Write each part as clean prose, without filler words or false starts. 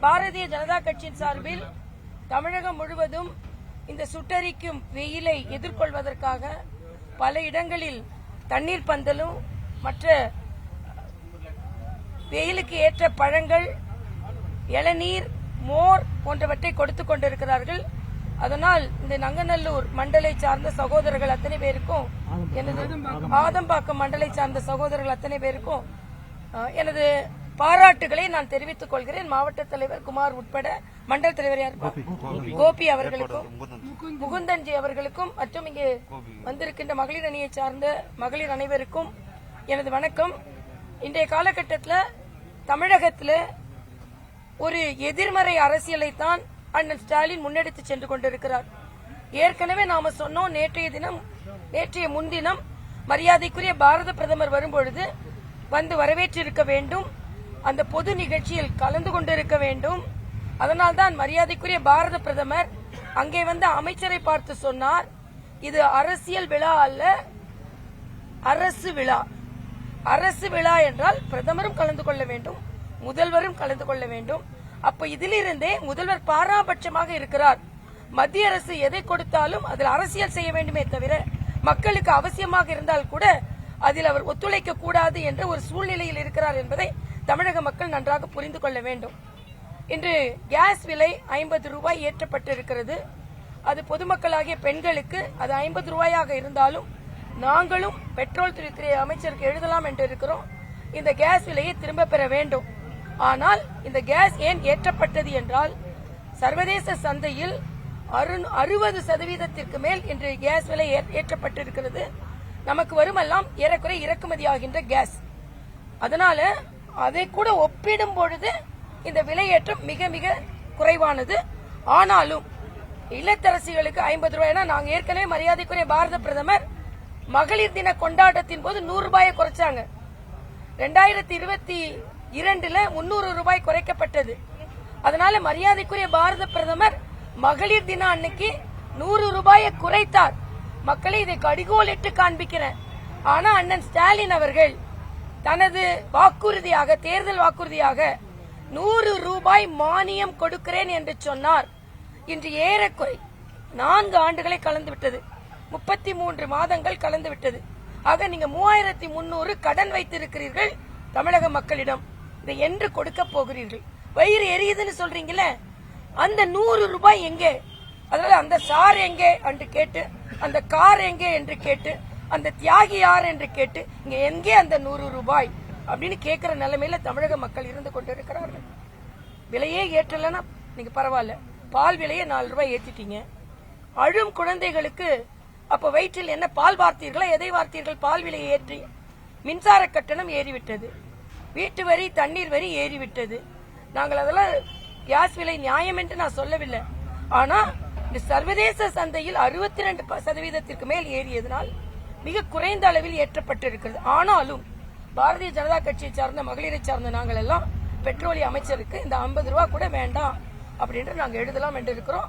பாரதிய ஜனதா கட்சியின் சார்பில் தமிழகம் முழுவதும் இந்த சுட்டெரிக்கும் வெயிலை எதிர்கொள்வதற்காக பல இடங்களில் தண்ணீர் பந்தலும் மற்ற வெயிலுக்கு ஏற்ற பழங்கள், இளநீர், மோர் போன்றவற்றை கொடுத்துக் கொண்டிருக்கிறார்கள். அதனால் இந்த நங்கநல்லூர் மண்டலை சார்ந்த சகோதரர்கள் அத்தனை பேருக்கும், எனது ஆதம்பாக்கம் மண்டலை சார்ந்த சகோதரர்கள் அத்தனை பேருக்கும் எனது பாராட்டுகளை நான் தெரிவித்துக் கொள்கிறேன். மாவட்ட தலைவர் குமார் உட்பட மண்டல தலைவர் யார் கோபி அவர்களுக்கும், முகுந்தன்ஜி அவர்களுக்கும் மற்றும் இங்கே வந்திருக்கின்ற மகளிர் அணியை சார்ந்த மகளிர் அனைவருக்கும் எனது வணக்கம். இன்றைய காலகட்டத்தில் தமிழகத்தில் ஒரு எதிர்மறை அரசியலைத்தான் அண்ணன் ஸ்டாலின் முன்னெடுத்து சென்று கொண்டிருக்கிறார். ஏற்கனவே நாம சொன்னோம், நேற்றைய முன்தினம் மரியாதைக்குரிய பாரத பிரதமர் வரும்பொழுது வந்து வரவேற்றிருக்க வேண்டும், அந்த பொது நிகழ்ச்சியில் கலந்து கொண்டிருக்க வேண்டும். அதனால்தான் மரியாதைக்குரிய பாரத பிரதமர் அங்கே வந்து அமைச்சரை பார்த்து சொன்னார், இது அரசியல் விழா அல்ல, அரசு விழா. அரசு விழா என்றால் பிரதமரும் கலந்து கொள்ள வேண்டும், முதல்வரும் கலந்து கொள்ள வேண்டும். அப்ப இதிலிருந்தே முதல்வர் பாராபட்சமாக இருக்கிறார். மத்திய அரசு எதை கொடுத்தாலும் அதில் அரசியல் செய்ய வேண்டுமே தவிர மக்களுக்கு அவசியமாக இருந்தால் கூட அதில் அவர் ஒத்துழைக்க கூடாது என்ற ஒரு சூழ்நிலையில் இருக்கிறார் என்பதை தமிழக மக்கள் நன்றாக புரிந்து கொள்ள வேண்டும். இன்று கேஸ் விலை 50 ரூபாய் ஏற்றப்பட்டிருக்கிறது. அது பொதுமக்களாகிய பெண்களுக்கு அது 50 ரூபாயாக இருந்தாலும் நாங்களும் பெட்ரோல் துறை அமைச்சருக்கு எழுதலாம் என்று இருக்கிறோம், இந்த கேஸ் விலையை திரும்ப பெற வேண்டும். ஆனால் இந்த கேஸ் ஏன் ஏற்றப்பட்டது என்றால், சர்வதேச சந்தையில் 60% மேல் இன்று கேஸ் விலை ஏற்றப்பட்டிருக்கிறது. நமக்கு வருமெல்லாம் ஏறக்குறை இறக்குமதி ஆகின்ற கேஸ். அதனால அதை கூட ஒப்பிடும் பொழுது இந்த விலையேற்றம் மிக மிக குறைவானது. ஆனாலும் இல்லத்தரசிகளுக்கு 50 ரூபாய்னா, நாங்க ஏற்கனவே மரியாதைக்குரிய பாரத பிரதமர் மகளிர் தின கொண்டாட்டத்தின் போது 100 ரூபாயை குறைச்சாங்க. 2022 300 ரூபாய் குறைக்கப்பட்டது. அதனால மரியாதைக்குரிய பாரத பிரதமர் மகளிர் தின அன்னைக்கு 100 ரூபாயை குறைத்தார். மக்களை இதை கடிகோலிட்டு காண்பிக்கிறேன். ஆனா அண்ணன் ஸ்டாலின் அவர்கள் தனது வாக்குறுதியாக, தேர்தல் வாக்குறுதியாக 100 ரூபாய் மானியம் கொடுக்கிறேன் என்று சொன்னார். இன்று ஏறக்குறை 4 ஆண்டுகளை கலந்துவிட்டது, 33 மாதங்கள் கலந்துவிட்டது. ஆக நீங்க 3300 கடன் வைத்திருக்கிறீர்கள் தமிழக மக்களிடம். இதை என்று கொடுக்க போகிறீர்கள்? வயிறு எரியுதுன்னு சொல்றீங்களே, அந்த 100 ரூபாய் எங்கே? அதனால அந்த சார் எங்கே என்று கேட்டு, அந்த கார் எங்கே என்று கேட்டு, அந்த தியாகி யார் என்று கேட்டு, இங்க எங்கே அந்த 100 ரூபாய் அப்படின்னு கேட்கிற நிலைமையில தமிழக மக்கள் இருந்து கொண்டிருக்கிறார்கள். விலையே ஏற்றலன்னா நீங்க பரவாயில்ல, பால் விலையை 4 ரூபாய் ஏற்றிட்டீங்க. அழும் குழந்தைகளுக்கு அப்ப வயிற்றில் என்ன பால் வார்த்தீர்களா? எதை வார்த்தீர்கள்? பால் விலையை ஏற்றி. மின்சார கட்டணம் ஏறிவிட்டது, வீட்டு வரி, தண்ணீர் வரி ஏறிவிட்டது. நாங்கள் அதெல்லாம் கேஸ் விலை நியாயம் என்று நான் சொல்லவில்லை. ஆனா இந்த சர்வதேச சந்தையில் 62% மேல் ஏறியதனால் மிக குறைந்த அளவில் ஏற்றப்பட்டிருக்கிறது. ஆனாலும் பாரதிய ஜனதா கட்சியை சார்ந்த மகளிரை சார்ந்த நாங்கள் எல்லாம் பெட்ரோலிய அமைச்சருக்கு இந்த 50 ரூபாய் கூட வேண்டாம் அப்படின்று நாங்கள் எழுதலாம் என்று இருக்கிறோம்.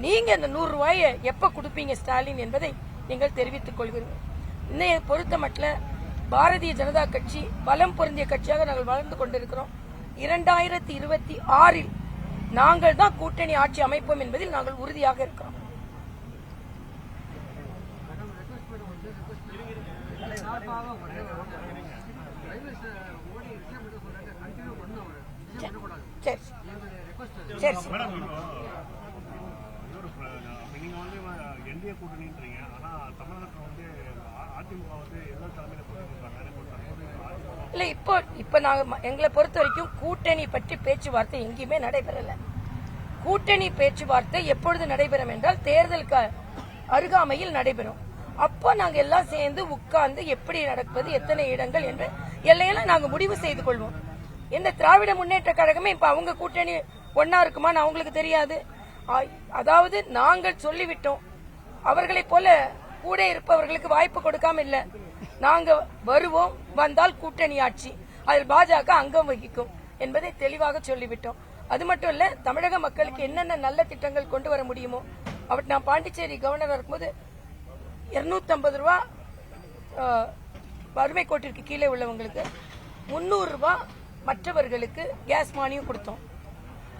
நீங்க இந்த 100 ரூபாயை எப்ப கொடுப்பீங்க ஸ்டாலின் என்பதை நீங்கள் தெரிவித்துக் கொள்கிறீர்கள். இன்னைய பொறுத்த மட்டும் பாரதிய ஜனதா கட்சி பலம் பொருந்திய கட்சியாக நாங்கள் வளர்ந்து கொண்டிருக்கிறோம். 2026 நாங்கள் தான் கூட்டணி ஆட்சி அமைப்போம் என்பதில் நாங்கள் உறுதியாக இருக்கிறோம். சரி சரி இல்ல, இப்ப நாங்க எங்களை பொறுத்த வரைக்கும் கூட்டணி பற்றி பேச்சுவார்த்தை எங்கேயுமே நடைபெறல. கூட்டணி பேச்சுவார்த்தை எப்பொழுது நடைபெறும் என்றால் தேர்தலுக்கு அருகாமையில் நடைபெறும். அப்போ நாங்க எல்லாம் சேர்ந்து உட்கார்ந்து எப்படி நடப்பது, எத்தனை இடங்கள் என்று எல்லையெல்லாம் நாங்க முடிவு செய்து கொள்வோம். என்ன திராவிட முன்னேற்ற கழகமே இப்ப அவங்க கூட்டணி ஒன்னா இருக்குமான்னு அவங்களுக்கு தெரியாது. அதாவது நாங்கள் சொல்லிவிட்டோம், அவர்களை போல கூட இருப்பவர்களுக்கு வாய்ப்பு கொடுக்காம இல்ல. நாங்க வருவோம், வந்தால் கூட்டணி ஆட்சி, அதில் பாஜக அங்கம் வகிக்கும் என்பதை தெளிவாக சொல்லிவிட்டோம். அது மட்டும் இல்ல, தமிழக மக்களுக்கு என்னென்ன நல்ல திட்டங்கள் கொண்டு வர முடியுமோ அவர், நான் பாண்டிச்சேரி கவர்னரா இருக்கும்போது 250 ரூபாய் வறுமை கோட்டிற்கு கீழே உள்ளவங்களுக்கு, 300 ரூபாய் மற்றவர்களுக்கு கேஸ் மானியம் கொடுத்தோம்.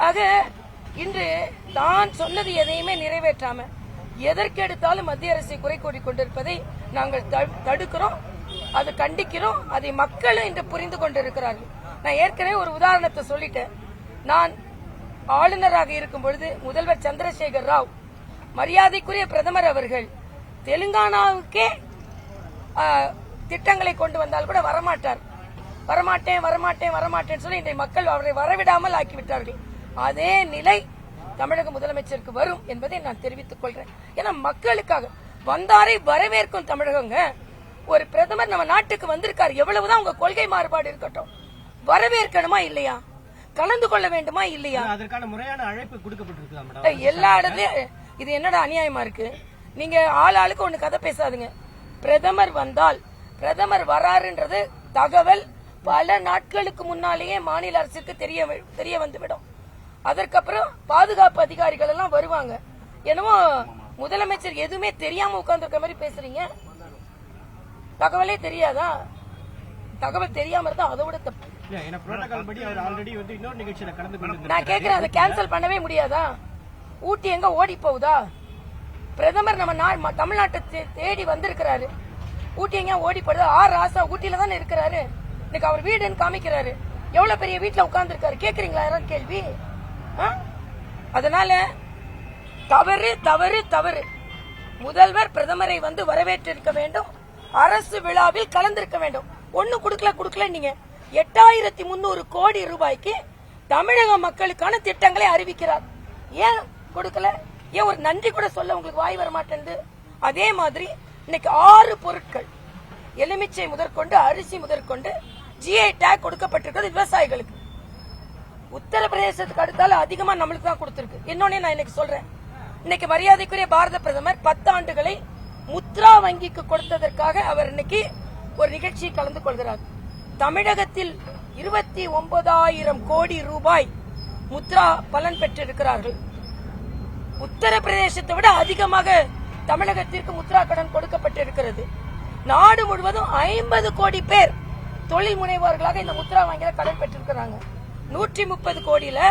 ஆக இன்று தான் சொன்னது எதையுமே நிறைவேற்றாம எதற்கெடுத்தாலும் மத்திய அரசை குறை கூறி கொண்டிருப்பதை நாங்கள் தடுக்கிறோம், அதை கண்டிக்கிறோம். அதை மக்களும் இன்று புரிந்து கொண்டிருக்கிறார்கள். நான் ஏற்கனவே ஒரு உதாரணத்தை சொல்லிட்டேன். நான் ஆளுநராக இருக்கும் பொழுது முதல்வர் சந்திரசேகர் ராவ், மரியாதைக்குரிய பிரதமர் அவர்கள் தெலுங்கானாவுக்கே திட்டங்களை கொண்டு வந்தால் கூட வரமாட்டார். வரமாட்டேன் சொல்லி இன்றைய மக்கள் அவரை வரவிடாமல் ஆக்கிவிட்டார்கள். அதே நிலை தமிழக முதலமைச்சருக்கு வரும் என்பதை நான் தெரிவித்துக் கொள்றேன். ஏன்னா மக்களுக்காக வந்தாரை வரவேற்கும் தமிழகங்க. ஒரு பிரதமர் நம்ம நாட்டுக்கு வந்திருக்காரு, எவ்வளவுதான் உங்க கொள்கை மாறுபாடு இருக்கட்டும், வரவேற்கணுமா இல்லையா? கலந்து கொள்ள வேண்டுமா இல்லையா? அதற்கான முறையான அழைப்பு கொடுக்கப்பட்டிருக்கு எல்லா இடத்துலயும். இது என்னடா அநியாயமா இருக்கு? நீங்க ஆளுக்கு ஒண்ணு கதை பேசாதுங்க. பிரதமர் வந்தால், பிரதமர் வராருன்றது தகவல் பல நாட்களுக்கு முன்னாலேயே மாநில அரசுக்கு தெரிய வந்துவிடும். அதற்கப்புறம் பாதுகாப்பு அதிகாரிகள் எல்லாம் வருவாங்க. என்னமோ முதலமைச்சர் எதுவுமே தெரியாம உட்கார்ந்துருக்க மாதிரி பேசுறீங்க. தகவலே தெரியாதா? தகவல் தெரியாம இருந்தா அதை விட தப்பு. நான் கேட்கிறேன், அதை கேன்சல் பண்ணவே முடியாதா? ஊட்டி எங்க ஓடி போகுதா? பிரதமர் நம்ம தமிழ்நாட்டை தேடி வந்திருக்கிறாரு. ஊட்டி எங்க ஓடி போடுதா? ராசா ஊட்டியில தானே இருக்கிறாரு. இன்னைக்கு அவர் வீடுன்னு காமிக்கிறாரு. எவ்வளவு பெரிய வீட்டுல உட்கார்ந்து இருக்காரு. கேக்குறீங்களா யாரும் கேள்வி? அதனால தவறு தவறு தவறு. முதல்வர் பிரதமரை வந்து வரவேற்றிருக்க வேண்டும். அரசு விழாவில் கலந்திருக்க வேண்டும். ஒண்ணு கொடுக்கல நீங்க 8300 கோடி ரூபாய்க்கு தமிழக மக்களுக்கான திட்டங்களை அறிவிக்கிறார். ஏன் கொடுக்கல? ஏன் ஒரு நன்றி கூட சொல்ல உங்களுக்கு வாய் வர மாட்டேங்குது? அதே மாதிரி இன்னைக்கு 6 பொருட்கள், எலுமிச்சை முதற்கொண்டு அரிசி முதற்கொண்டு GI டேக் கொடுக்கப்பட்டிருக்கிறது விவசாயிகளுக்கு. உத்தரப்பிரதேசத்துக்கு அடுத்தால அதிகமா நம்மளுக்கு தான் கொடுத்திருக்கு. இன்னொன்னு நான் இன்னைக்கு சொல்றேன், இன்னைக்கு மரியாதைக்குரிய பாரத பிரதமர் 10 ஆண்டுகளை முத்ரா வங்கிக்கு கொடுத்ததற்காக அவர் இன்னைக்கு ஒரு நிகழ்ச்சியை கலந்து கொள்கிறார். தமிழகத்தில் 29,000 கோடி ரூபாய் முத்ரா பலன் பெற்றிருக்கிறார்கள். உத்தரப்பிரதேசத்தை விட அதிகமாக தமிழகத்திற்கு முத்ரா கடன் கொடுக்கப்பட்டிருக்கிறது. நாடு முழுவதும் 50 கோடி பேர் தொழில் முனைவோர்களாக இந்த முத்ரா வங்கியில கடன் பெற்றிருக்கிறாங்க. 130 கோடியில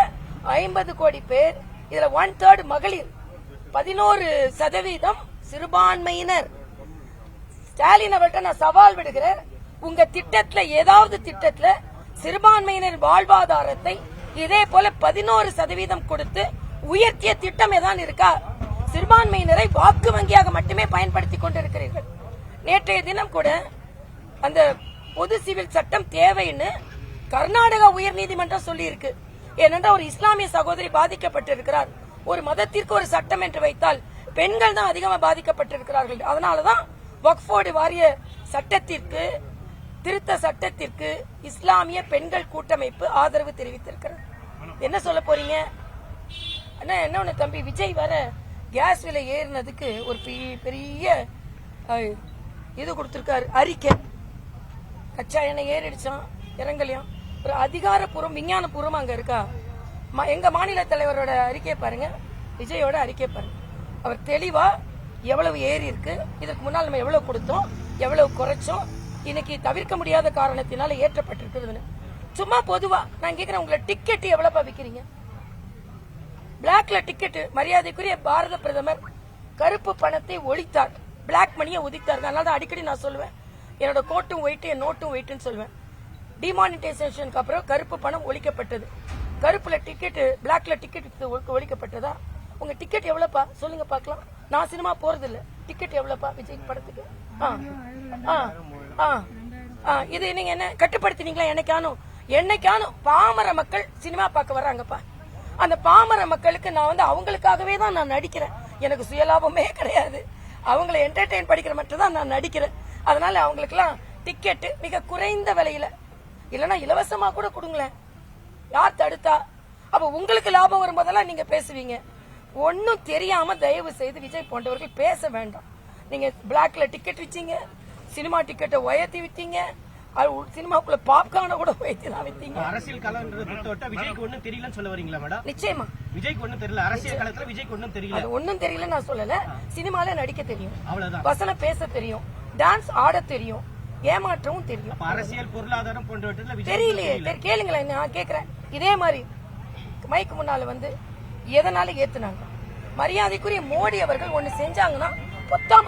50 கோடி பேர், இதுல 1/3 மகளிர், 11% சிறுபான்மையினர். ஸ்டாலின் அவர்கிட்ட நான் சவால் விடுகிறேன், உங்க திட்டத்துல ஏதாவது திட்டத்துல சிறுபான்மையினர் வாழ்வாதாரத்தை இதே போல 11% கொடுத்து உயர்த்திய திட்டம் ஏதான் இருக்கா? சிறுபான்மையினரை வாக்கு வங்கியாக மட்டுமே பயன்படுத்திக் கொண்டிருக்கிறீர்கள். நேற்றைய தினம் கூட அந்த பொது சிவில் சட்டம் தேவைன்னு கர்நாடகா உயர்நீதிமன்றம் சொல்லி இருக்கு. ஏனென்றால் ஒரு இஸ்லாமிய சகோதரி பாதிக்கப்பட்டிருக்கிறார். ஒரு மதத்திற்கு ஒரு சட்டம் என்று வைத்தால் பெண்கள் தான் அதிகமாக பாதிக்கப்பட்டிருக்கிறார்கள். அதனாலதான் வக்ஃப் போர்டு வாரிய சட்டத்திற்கு, திருத்த சட்டத்திற்கு இஸ்லாமிய பெண்கள் கூட்டமைப்பு ஆதரவு தெரிவித்திருக்கிறது. என்ன சொல்ல போறீங்க? என்ன ஒண்ணு தம்பி, விஜய் வர கேஸ் விலை ஏறினதுக்கு ஒரு பெரிய இது கொடுத்திருக்காரு அறிக்கை. கச்சா எண்ணெய் ஏறிடுச்சான், இறங்கலையாம். ஒரு அதிகாரப்பூர்வம் விஞ்ஞான பூர்வம் அங்க இருக்கா? எங்க மாநில தலைவரோட அறிக்கையை பாருங்க, விஜயோட அறிக்கையை பாருங்க. அவர் தெளிவா எவ்வளவு ஏறி இருக்கு, இதுக்கு முன்னால் நம்ம எவ்வளவு கொடுத்தோம், எவ்வளவு குறைச்சோம், இன்னைக்கு தவிர்க்க முடியாத காரணத்தினால ஏற்றப்பட்டிருக்குதுன்னு. சும்மா பொதுவா நான் கேட்கிறேன், உங்களை டிக்கெட் எவ்வளவு விக்கிறீங்க? பிளாக்ல டிக்கெட். மரியாதைக்குரிய பாரத பிரதமர் கருப்பு பணத்தை ஒழித்தார், பிளாக் மணியை ஒதுக்கிட்டார். அதனால தான் அடிக்கடி நான் சொல்லுவேன், என்னோட கோட்டும் ஒயிட், என் நோட்டும் ஒயிட்னு சொல்லுவேன். டிமானிட்டைசேஷனுக்கு அப்புறம் கருப்பு பணம் ஒழிக்கப்பட்டது. கருப்புல டிக்கெட், பிளாக்ல டிக்கெட் ஒழிக்கப்பட்டதா? உங்க டிக்கெட் எவ்வளவுப்பா சொல்லுங்க பாக்கலாம். நான் சினிமா போறது இல்ல. டிக்கெட் எவ்வளவுப்பா விஜய் படத்துக்கு? இது நீங்க என்ன கட்டுப்படுத்தினீங்களா? என்னைக்கானும் பாமர மக்கள் சினிமா பார்க்க வர்றாங்கப்பா. அந்த பாமர மக்களுக்கு நான் வந்து அவங்களுக்காகவே தான் நான் நடிக்கிறேன். எனக்கு சுயலாபமே கிடையாது. அவங்களை என்டர்டெயின் படிக்கிற மட்டும் தான் நான் நடிக்கிறேன். அதனால அவங்களுக்கு எல்லாம் டிக்கெட் மிக குறைந்த விலையில, இல்லன்னா இலவசமா கூட கொடுங்களேன். யார் தடுத்தா? அப்ப உங்களுக்கு லாபம் வரும்போதெல்லாம் நீங்க பேசுவீங்க. ஒன்னும் தெரியாம தயவு செய்து விஜய் போன்றவர்கள் பேச வேண்டாம். நீங்க பிளாக்ல டிக்கெட் விச்சீங்க, சினிமா டிக்கெட்டை உயர்த்தி விட்டீங்க, சினிமாக்குள்ள பாப்கார்ன கூட உயர்த்தி தான் விட்டீங்க. அரசியல் களம்ன்றது விஜய்க்கு ஒன்னும் தெரியலன்னு சொல்ல வரீங்களா மேடம்? நிச்சயமா விஜய்க்கு ஒன்னும் தெரியல. அரசியல் களத்துல விஜய்க்கு ஒன்னும் தெரியல. அது ஒன்னும் தெரியல நான் சொல்லல. சினிமால நடிக்க தெரியும், அவ்வளவுதான். வசனம் பேச தெரியும், டான்ஸ் ஆட தெரியும், ஏமாற்றவும் தெரியும். அரசியல் பொருளாதாரம் போன்றவற்றில் தெரியலையே. கேளுங்களேன், நான் கேக்குறேன். இதே மாதிரி மைக்கு முன்னால வந்து எதனால ஏத்துனாங்க? மரியாதைக்குரிய மோடி அவர்கள் ஒண்ணு செஞ்சாங்கன்னா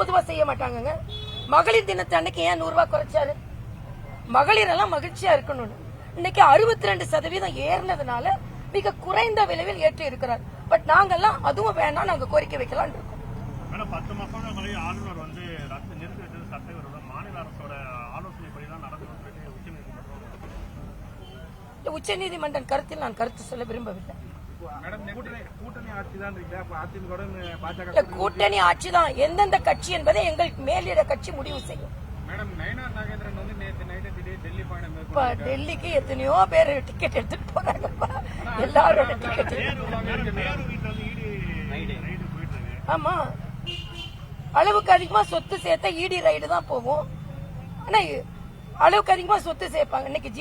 பொதுவா செய்ய மாட்டாங்க. மகளிர் தினத்தை அன்னைக்கு ஏன் 100 ரூபாய் குறைச்சாரு? மகளிர் எல்லாம் மகிழ்ச்சியா இருக்கணும்னு. இன்னைக்கு 62% ஏறினதுனால மிக குறைந்த விலையில் ஏற்றி இருக்கிறார். பட் நாங்கெல்லாம் அதுவும் வேணாம், நாங்க கோரிக்கை வைக்கலாம் இருக்கோம். 10 மசோதாக்களை ஆளுநர் வந்து நிறுத்தி வச்சது சட்டவிரோதம், மாநில அரசோட ஆலோசனைப்படிதான் நடந்தது உச்சநீதிமன்றம் கருத்தில் நான் கருத்து சொல்ல விரும்பவில்லை. கூட்டணி ஆட்சி தான் எந்தெந்த கட்சி என்பதை எங்கள் மேலிட கட்சி முடிவு செய்யும். டெல்லிக்கு எத்தனையோ பேர் டிக்கெட் எடுத்துட்டு போறாங்கப்பா, எல்லாரோட டிக்கெட். ஆமா, அளவுக்கு அதிகமா சொத்து சேர்த்தா இடி ரைடு தான் போகும். ஆனா அளவுக்கு அதிகமா சொத்து சேர்ப்பாங்க. இன்னைக்கு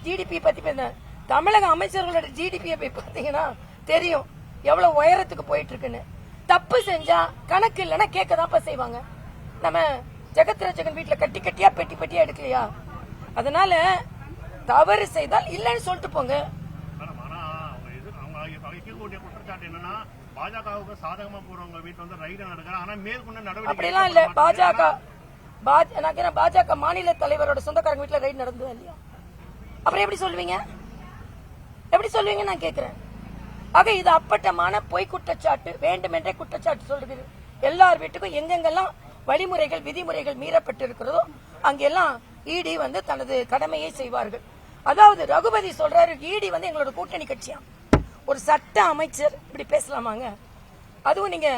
ஜிடிபி பத்தி பேச தமிழக அமைச்சர்களோட ஜிடிபியை போய் பாத்தீங்கன்னா தெரியும் எவ்வளவு உயரத்துக்கு போயிட்டு இருக்குன்னு. தப்பு செஞ்சா கணக்கு இல்லைன்னா கேட்கதான்ப்பா செய்வாங்க. நம்ம ஜெகத்ரட்சகன் வீட்டுல கட்டி கட்டியா பெட்டி பெட்டியா எடுக்கலையா? அதனால தவறு செய்தால் இல்லன்னு சொல்லிட்டு போங்க. பாஜகவுக்கு சாதகமா போறவங்க வீட்டுல வந்து ரைடு நடக்கிறாங்க. ஆனா மேற்கொண்டு நடவடிக்கை அப்படிலாம் இல்ல. பாஜக மாநில தலைவரோட சொந்தக்காரங்க வீட்டுல ரைடு நடந்ததா இல்லையா? அப்புறம் எப்படி சொல்லுவீங்க? நான் கேக்குறேன். ஆக இது அப்பட்டமான பொய் குற்றச்சாட்டு, வேண்டுமென்றே குற்றச்சாட்டு சொல்றது. எல்லார் வீட்டுக்கும் எங்கெங்கெல்லாம் வழிமுறைகள் விதிமுறைகள் மீறப்பட்டு இருக்கிறதோ அங்கெல்லாம் இடி வந்து தனது கடமையை செய்வார்கள். அதாவது ரகுபதி சொல்றாரு, இடி வந்து எங்களோட கூட்டணி கட்சியா. ஒரு சட்ட அமைச்சர் இப்படி பேசலாமாங்க? அதுவும் நீங்க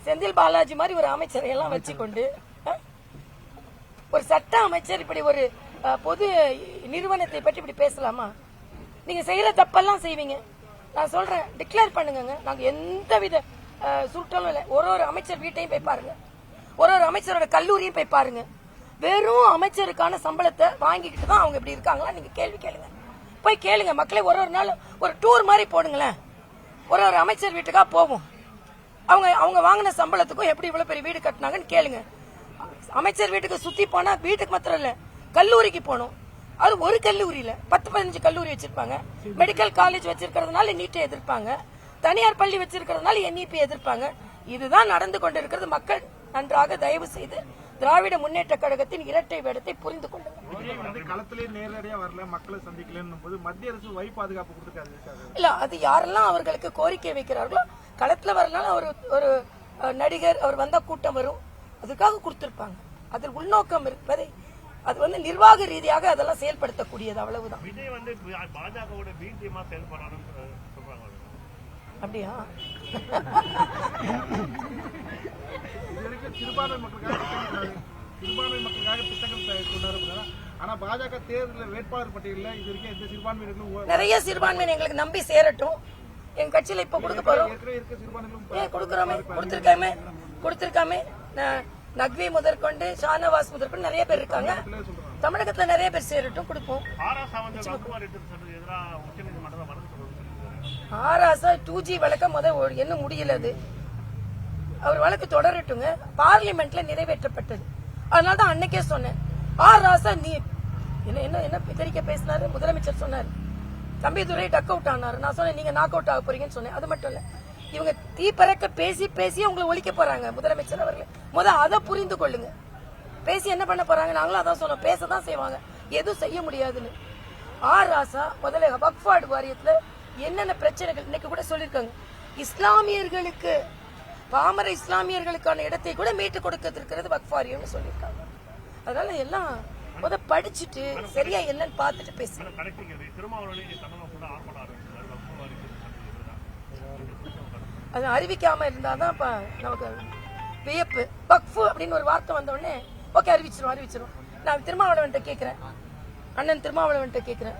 செந்தில் பாலாஜி மாதிரி ஒரு அமைச்சரை எல்லாம் வச்சுக்கொண்டு ஒரு சட்ட அமைச்சர் இப்படி ஒரு பொது நிறுவனத்தை பற்றி இப்படி பேசலாமா? நீங்க செய்யற தப்பெல்லாம் செய்வீங்க. நான் சொல்றேன், டிக்ளேர் பண்ணுங்க. நாங்க எந்த வித சுருட்டலும் இல்லை. ஒரு அமைச்சர் வீட்டையும் போய் பாருங்க, ஒரு அமைச்சரோட கல்லூரியும் போய் பாருங்க. வெறும் அமைச்சருக்கான சம்பளத்தை வாங்கிக்கிட்டு தான் அவங்க இப்படி இருக்காங்களா? நீங்க கேள்வி கேளுங்க, போய் கேளுங்க. மக்களை ஒரு நாள் ஒரு டூர் மாதிரி போடுங்களேன். ஒரு அமைச்சர் வீட்டுக்கா போவோம். அவங்க வாங்கின சம்பளத்துக்கும் எப்படி இவ்வளவு பெரிய வீடு கட்டினாங்கன்னு கேளுங்க. அமைச்சர் வீட்டுக்கு சுத்தி போனா வீட்டுக்கு மாத்திரம் இல்ல, கல்லூரிக்கு போனோம். அது ஒரு கல்லூரியில 10-15 கல்லூரி வச்சிருப்பாங்க. மெடிக்கல் காலேஜ் வச்சிருக்கிறதுனால நீட்டை எதிர்ப்பாங்க, தனியார் பள்ளி வச்சிருக்கிறதுனால என்இபி எதிர்ப்பாங்க. இதுதான் நடந்து கொண்டிருக்கிறது. மக்கள் நன்றாக தயவு செய்து திராவிட முன்னேற்ற கழகத்தின் இரட்டை வேடத்தை புரிந்து கொள்ளுங்க. களத்திலே நேரடியா வரல, மக்களை சந்திக்கலன்னும் போது மத்திய அரசு வை பாதுகாப்பு கொடுத்துருக்காரு இல்ல. அது யாரெல்லாம் அவர்களுக்கு கோரிக்கை வைக்கிறார்களோ களத்துல வரலாம். ஒரு நடிகர் அவர் வந்தா கூட்டம் வரும், அதுக்காக கொடுத்திருப்பாங்க. அதில் உள்நோக்கம் இருப்பதை அது வந்து நிர்வாக ரீதியாக அதெல்லாம் செயல்படுத்தக்கூடியது, அவ்வளவுதான். விஜய் வந்து பாஜகவோட பி டீமா செயல்படணும் சொல்றாங்க. அப்படியா? சிறுபான்மை மக்களுக்காக திட்டங்கள் கொண்டாரு. ஆனா பாஜக தேர்தலில் வேட்பாளர் பட்டியலில் இது வரைக்கும் எந்த சிறுபான்மையினர்களும் நிறைய சிறுபான்மையினர் எங்களுக்கு நம்பி சேரட்டும். எங்க கட்சியில இப்ப கொடுக்க போறோம். கொடுத்திருக்காமே நக்வி முதற்கொண்டு ஷானவாஸ் முதற்கொண்டு நிறைய பேர் இருக்காங்க. தமிழகத்துல நிறைய பேர் சேரட்டும், கொடுப்போம். ஆராசா 2G வழக்க என்ன முடியல, அது அவர் வழக்கு தொடரட்டுங்க. பார்லிமெண்ட்ல நிறைவேற்றப்பட்டது. அதனாலதான் அன்னைக்கே சொன்னேன், ராசா நீ என்ன பிதரிக்க பேசினாரு. முதலமைச்சர் சொன்னாரு தம்பிதுரை டக் அவுட் ஆனாரு. நான் சொன்னேன் நீங்க நாக் அவுட் ஆக போறீங்கன்னு சொன்னேன். அது மட்டும் இல்ல, இவங்க தீ பறக்க பேசி உங்களை ஒழிக்க போறாங்க. முதலமைச்சர் அவர்கள் அதை புரிந்து கொள்ளுங்க. பேசி என்ன பண்ண போறாங்க? நாங்களும் அதான் சொன்னோம், பேசதான் செய்வாங்க, எதுவும் செய்ய முடியாதுன்னு. ராசா முதல்ல வக்ஃப் வாரியத்துல என்னென்ன பிரச்சனைகள் இன்னைக்கு கூட சொல்லிருக்காங்க. இஸ்லாமியர்களுக்கு, பாமர இஸ்லாமியர்களுக்கான இடத்தை கூட மீட்டு கொடுக்கிறது வக்ஃப் வாரியம்னு சொல்லியிருக்காங்க. அதனால எல்லாம் படிச்சுட்டு சரியா என்னன்னு பார்த்துட்டு பேசுங்க. அது அறிவிக்காம இருந்தாதான் நமக்கு வியப்பு. வக்ஃப் அப்படின்னு ஒரு வார்த்தை வந்த உடனே ஓகே அறிவிச்சிரும். நான் திருமாவளவன்ட்ட கேட்கிறேன், அண்ணன் திருமாவளவன்ட்ட கேட்கிறேன்,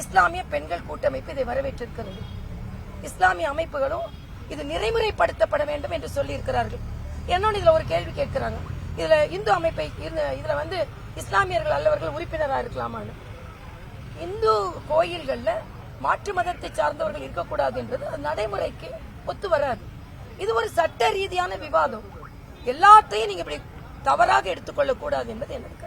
இஸ்லாமிய பெண்கள் கூட்டமைப்பு இதை வரவேற்றிருக்கிறது. இஸ்லாமிய அமைப்புகளும் இது நிறைமுறைப்படுத்தப்பட வேண்டும் என்று சொல்லி இருக்கிறார்கள். என்னன்னு இதுல ஒரு கேள்வி கேட்கிறாங்க, இதுல இந்து அமைப்பை இதுல வந்து இஸ்லாமியர்கள் அல்லவர்கள் உறுப்பினரா இருக்கலாமான்னு. இந்து கோயில்கள்ல மாற்று மதத்தை சார்ந்தவர்கள் இருக்கக்கூடாது என்றது அது நடைமுறைக்கு ஒத்து வராது. இது ஒரு சட்ட ரீதியான விவாதம். எல்லாத்தையும் நீங்க இப்படி தவறாக எடுத்துக்கொள்ளக் கூடாது என்பது எனக்கு